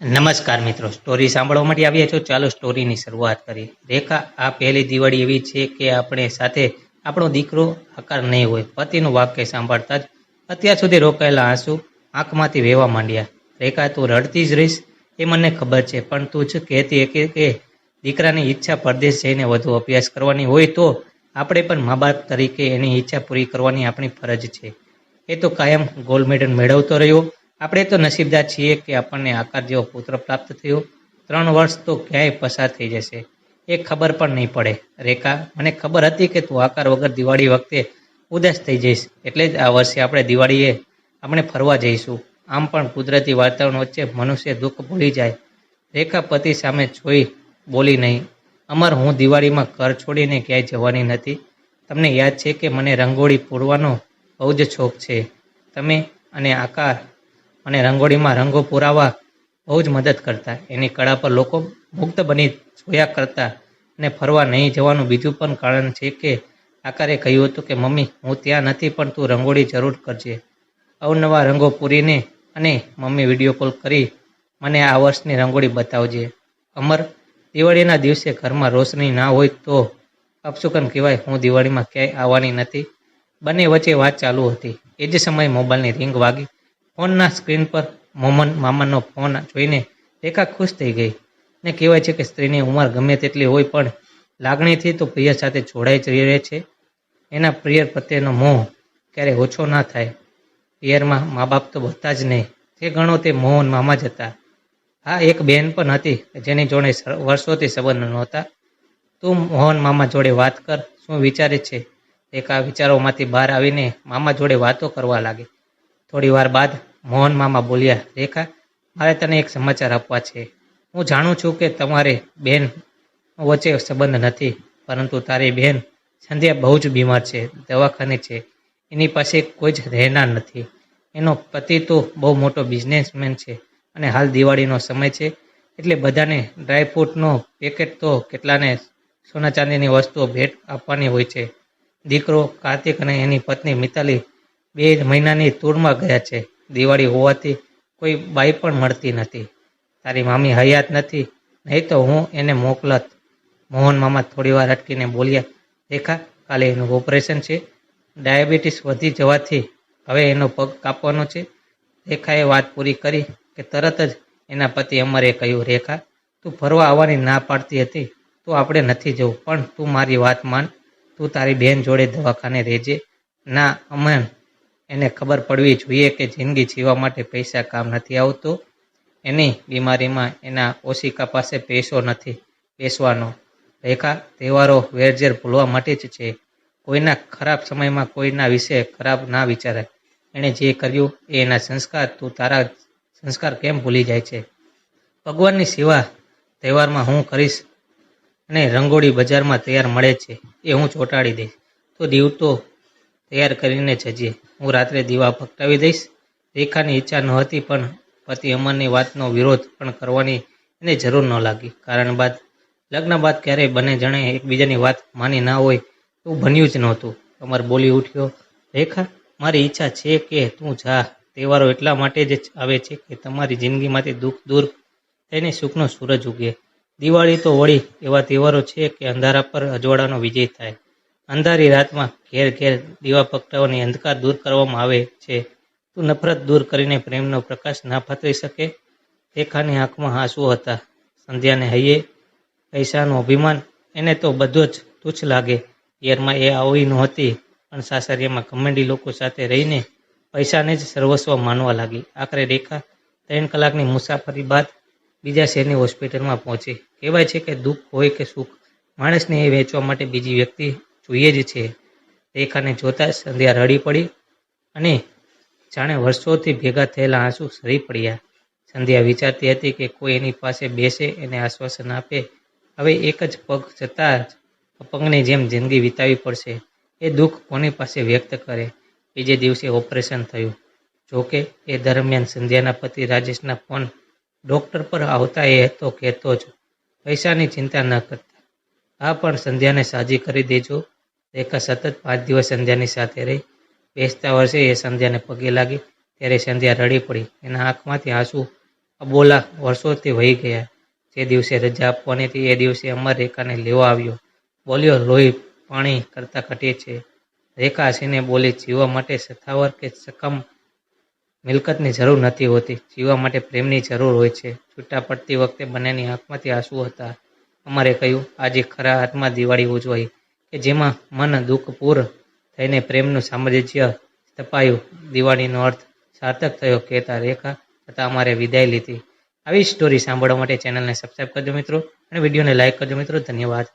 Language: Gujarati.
નમસ્કાર મિત્રો, સ્ટોરી સાંભળવા માટે આવ્યા છો. ચાલો સ્ટોરીની શરૂઆત કરીએ. રેખા, આ પહેલી દિવાળી એવી છે કે આપણે સાથે આપણો દીકરો આકાર નહીં હોય. પતિનું વાક્ય સાંભળતા જ અત્યાર સુધી રોકાયેલા આંસુ આંખમાંથી વહેવા માંડ્યા. રેખા, તું રડતી જ રહીશ એ મને ખબર છે, પણ તું જ કહેતી કે દીકરાની ઈચ્છા પરદેશ જઈને વધુ અભ્યાસ કરવાની હોય તો આપણે પણ મા બાપ તરીકે એની ઈચ્છા પૂરી કરવાની આપણી ફરજ છે. એ તો કાયમ ગોલ્ડ મેડલ મેળવતો રહ્યો. આપણે તો નસીબદાર છીએ કે આપણને આકાર જેવો પુત્ર પ્રાપ્ત થયો. 3 વર્ષ તો ક્યાંય પસાર થઈ જશે એ ખબર પણ નહીં પડે. રેખા, મને ખબર હતી કે તું આકાર વગર દિવાળી વખતે ઉદાસ થઈ જઈશ, એટલે જ આ વર્ષે આપણે ફરવા જઈશું. આમ પણ કુદરતી વાતાવરણ વચ્ચે મનુષ્ય દુઃખ ભૂલી જાય. રેખા પતિ સામે જોઈ બોલી નહીં. અમર, હું દિવાળીમાં ઘર છોડીને ક્યાંય જવાની નથી. તમને યાદ છે કે મને રંગોળી પૂરવાનો બહુ જ શોખ છે. તમે અને આકાર અને રંગોળીમાં રંગો પુરાવા બહુ જ મદદ કરતા. એની કળા પર લોકો મુગ્ધ બની જોયા કરતા. અને ફરવા નહીં જવાનું બીજું પણ કારણ છે કે આકારે કહ્યું હતું કે મમ્મી, હું ત્યાં નથી પણ તું રંગોળી જરૂર કરજે. અવનવા રંગો પૂરીને અને મમ્મી વિડીયો કોલ કરી મને આ વર્ષની રંગોળી બતાવજે. અમર, દિવાળીના દિવસે ઘરમાં રોશની ના હોય તો અપશુકન કહેવાય. હું દિવાળીમાં ક્યાંય આવવાની નથી. બંને વચ્ચે વાત ચાલુ હતી. એ જ સમયે મોબાઈલની રિંગ વાગી. ફોનના સ્ક્રીન પર મોહન મામાનો ફોન જોઈને રેખા ખુશ થઈ ગઈ. ને કહેવાય છે કે સ્ત્રીની ઉંમર ગમે તેટલી હોય પણ લાગણીથી તો પ્રિય સાથે જોડાઈ જ રહે છે. એના પ્રિય પ્રત્યેનો મોહ ક્યારેય ઓછો ના થાય. પિયરમાં મા બાપ તો બધા જ નહીં, જે ગણો તે મોહન મામા જ હતા. હા, એક બહેન પણ હતી જેની જોડે વર્ષોથી સંબંધ નહોતા. તું મોહન મામા જોડે વાત કર, શું વિચારે છે? રેખા વિચારોમાંથી બહાર આવીને મામા જોડે વાતો કરવા લાગી. થોડી વાર બાદ મોહન મામા બોલ્યા, રેખા, મારે તને એક સમાચાર આપવા છે. હું જાણું છું કે તમારે બેન વચ્ચે સંબંધ નથી, પરંતુ તારી બહેન સંધ્યા બહુ જ બીમાર છે, દવાખાને છે. એની પાસે કોઈ જ રહેનાર નથી. એનો પતિ તો બહુ મોટો બિઝનેસમેન છે અને હાલ દિવાળીનો સમય છે એટલે બધાને ડ્રાયફ્રૂટનો પેકેટ તો કેટલાને સોના ચાંદીની વસ્તુઓ ભેટ આપવાની હોય છે. દીકરો કાર્તિક અને એની પત્ની મિતાલી 2 મહિનાની ટૂરમાં ગયા છે. દિવાળી હોવાથી કોઈ બાઈ પણ મળતી નથી. તારી મામી હયાત નથી, નહીં તો હું એને મોકલત. મોહન મામા થોડી વાર અટકીને બોલ્યા, રેખા, કાલે એનું ઓપરેશન છે. ડાયાબિટીસ વધી જવાથી હવે એનો પગ કાપવાનો છે. રેખાએ વાત પૂરી કરી કે તરત જ એના પતિ અમરે કહ્યું, રેખા, તું ફરવા આવવાની ના પાડતી હતી તો આપણે નથી જવું, પણ તું મારી વાત માન. તું તારી બહેન જોડે દવાખાને રહેજે. ના અમન, એને ખબર પડવી જોઈએ કે જિંદગી જીવવા માટે પૈસા કામ નથી આવતો. એની બીમારીમાં એના ઓશિકા પાસે પૈસો નથી બેસવાનો. રેખા, તહેવારો વેરઝેર ભૂલવા માટે જ છે. કોઈના ખરાબ સમયમાં કોઈના વિશે ખરાબ ના વિચારાય. એણે જે કર્યું એ એના સંસ્કાર. તું તારા સંસ્કાર કેમ ભૂલી જાય છે? ભગવાનની સેવા તહેવારમાં હું કરીશ અને રંગોળી બજારમાં તૈયાર મળે છે એ હું ચોંટાડી દઈશ. તો દીવતો તૈયાર કરીને જજે. હું રાત્રે દીવા પ્રગટાવી દઈશ. રેખાની ઈચ્છા નહોતી પણ પતિ અમરની વાતનો વિરોધ પણ કરવાની એને જરૂર ન લાગી. કારણ લગ્ન બાદ ક્યારેય બંને જણે એકબીજાની વાત માની ના હોય એવું બન્યું જ નહોતું. અમર બોલી ઉઠ્યો, રેખા, મારી ઈચ્છા છે કે તું જા. તહેવારો એટલા માટે જ આવે છે કે તમારી જિંદગીમાંથી દુઃખ દૂર થઈને સુખનો સૂરજ ઉગે. દિવાળી તો વળી એવા તહેવારો છે કે અંધારા પર અજવાળાનો વિજય થાય. અંધારી રાતમાં ઘેર ઘેર દીવા પ્રગટાવવાની અંધકાર દૂર કરવામાં આવે છે. તું નફરત દૂર કરીને પ્રેમનો પ્રકાશ ના ફાતવી શકે? રેખાની આંખમાં આંસુ હતા. સંધ્યાને હૈયે પૈસાનું અભિમાન, એને તો બધું જ તુચ્છ લાગે. પિયરમાં એ આવી નહોતી પણ સાસરિયામાં ઘમંડી લોકો સાથે રહીને પૈસાને જ સર્વસ્વ માનવા લાગી. આખરે રેખા 3 કલાકની મુસાફરી બાદ બીજા શહેરની હોસ્પિટલમાં પહોંચી. કહેવાય છે કે દુઃખ હોય કે સુખ, માણસને એ વેચવા માટે બીજી વ્યક્તિ જોઈએ જ છે. રેખાને જોતા સંધ્યા રડી પડી અને જાણે વર્ષોથી ભેગા થયેલા આંસુ સરી પડ્યા. સંધ્યા વિચારતી હતી કે કોઈ એની પાસે બેસે, એને આશ્વાસન આપે. હવે એક જ પગ જતાં જ અપંગની જેમ જિંદગી વિતાવી પડશે. એ દુઃખ કોની પાસે વ્યક્ત કરે? બીજે દિવસે ઓપરેશન થયું. જોકે એ દરમિયાન સંધ્યાના પતિ રાજેશના ફોન ડૉક્ટર પર આવતા એ તો કહેતો જ, પૈસાની ચિંતા ન કરતા. હા, પણ સંધ્યાને સાજી કરી દેજો. રેખા સતત 5 દિવસ સંધ્યાની સાથે રહી. બેસતા વર્ષે એ સંધ્યાને પગે લાગી ત્યારે સંધ્યા રડી પડી. એના આંખમાંથી આંસુ અબોલા વર્ષોથી વહી ગયા. જે દિવસે રજા આપવાની હતી એ દિવસે અમર રેખાને લેવા આવ્યો. બોલ્યો, લોહી પાણી કરતાં ઘટે છે. રેખા હસીને બોલી, જીવવા માટે સથાવર કે સકમ મિલકતની જરૂર નથી હોતી. જીવવા માટે પ્રેમની જરૂર હોય છે. છૂટા પડતી વખતે બંનેની આંખમાંથી આંસુ હતા. અમરે કહ્યું, આજે ખરા અર્થમાં દિવાળી ઉજવાઈ કે જેમાં મન દુઃખપૂર થઈને પ્રેમનું સામ્રાજ્ય સ્થપાયું. દિવાળીનો અર્થ સાર્થક થયો કહેતા રેખા તથા અમારે વિદાય લીધી. આવી સ્ટોરી સાંભળવા માટે ચેનલને સબસ્ક્રાઈબ કરજો મિત્રો અને વિડીયોને લાઈક કરજો મિત્રો. ધન્યવાદ.